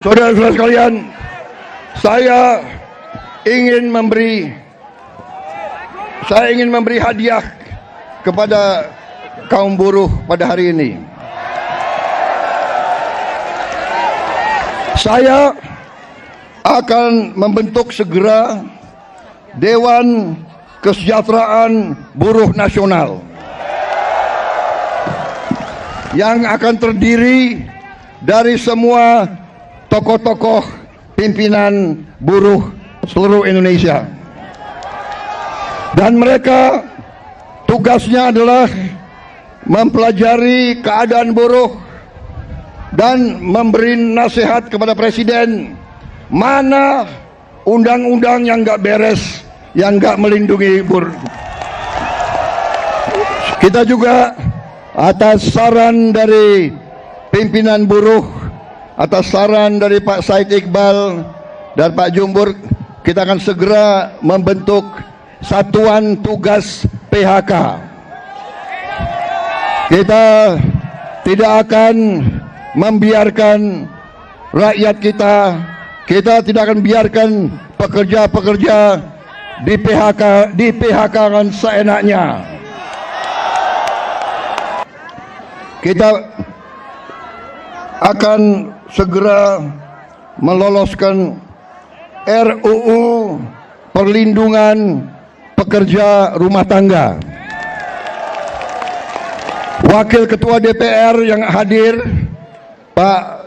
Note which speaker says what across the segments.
Speaker 1: Saudara-saudara sekalian, saya ingin memberi hadiah kepada kaum buruh pada hari ini. Saya akan membentuk segera Dewan Kesejahteraan Buruh Nasional yang akan terdiri dari semua tokoh-tokoh pimpinan buruh seluruh Indonesia, dan mereka tugasnya adalah mempelajari keadaan buruh dan memberi nasihat kepada Presiden mana undang-undang yang nggak beres, yang nggak melindungi buruh. Kita juga atas saran dari pimpinan buruh, atas saran dari Pak Said Iqbal dan Pak Jumbur, kita akan segera membentuk Satuan Tugas PHK. Kita tidak akan membiarkan rakyat kita tidak akan biarkan pekerja-pekerja di PHK kan seenaknya. Kita akan segera meloloskan RUU Perlindungan Pekerja Rumah Tangga. Wakil Ketua DPR yang hadir, Pak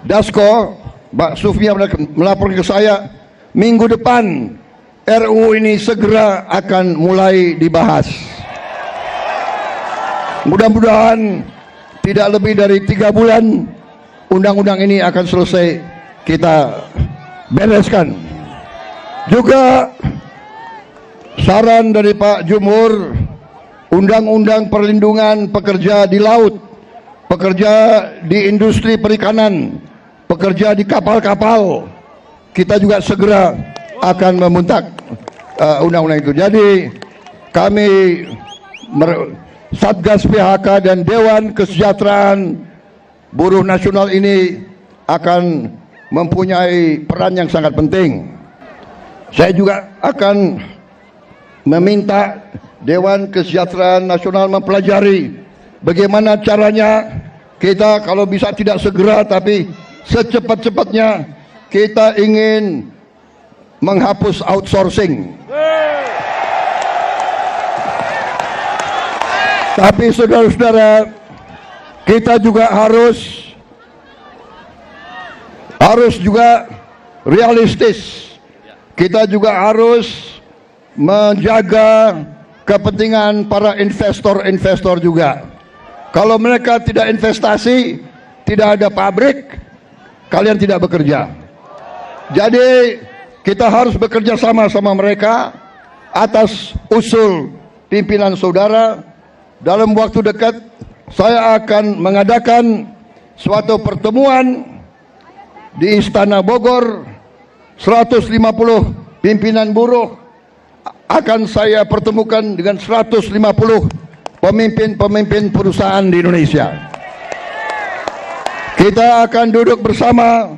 Speaker 1: Dasko, Pak Sufia, melaporkan ke saya, minggu depan RUU ini segera akan mulai dibahas. Mudah-mudahan tidak lebih dari 3 bulan undang-undang ini akan selesai kita bereskan. Juga saran dari Pak Jumhur, undang-undang perlindungan pekerja di laut, pekerja di industri perikanan, pekerja di kapal-kapal, kita juga segera akan membentuk undang-undang itu. Jadi kami Satgas PHK dan Dewan Kesejahteraan Buruh Nasional ini akan mempunyai peran yang sangat penting. Saya juga akan meminta Dewan Kesejahteraan Nasional mempelajari bagaimana caranya kita, kalau bisa tidak segera tapi secepat-cepatnya, kita ingin menghapus outsourcing. Tapi saudara-saudara, kita juga harus juga realistis. Kita juga harus menjaga kepentingan para investor juga. Kalau mereka tidak investasi, tidak ada pabrik, kalian tidak bekerja. Jadi kita harus bekerja sama mereka atas usul pimpinan saudara. Dalam waktu dekat saya akan mengadakan suatu pertemuan di Istana Bogor. 150 pimpinan buruh akan saya pertemukan dengan 150 pemimpin perusahaan di Indonesia. Kita akan duduk bersama.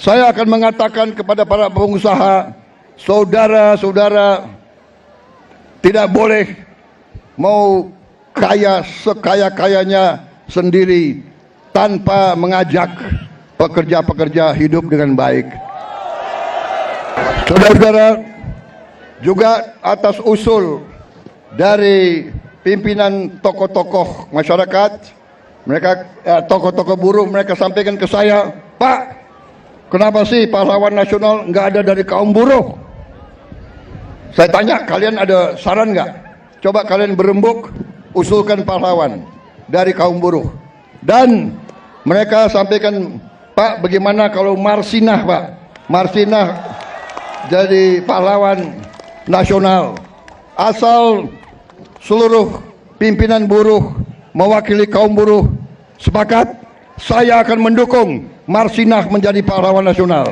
Speaker 1: Saya akan mengatakan kepada para pengusaha, saudara-saudara tidak boleh mau kaya sekaya-kayanya sendiri tanpa mengajak pekerja-pekerja hidup dengan baik. Saudara-saudara, juga atas usul dari pimpinan tokoh-tokoh masyarakat, mereka tokoh-tokoh buruh, mereka sampaikan ke saya, Pak, kenapa sih pahlawan nasional nggak ada dari kaum buruh? Saya tanya, kalian ada saran nggak? Coba kalian berembuk, usulkan pahlawan dari kaum buruh. Dan mereka sampaikan, Pak, bagaimana kalau Marsinah, Pak? Marsinah jadi pahlawan nasional. Asal seluruh pimpinan buruh mewakili kaum buruh sepakat, saya akan mendukung Marsinah menjadi pahlawan nasional.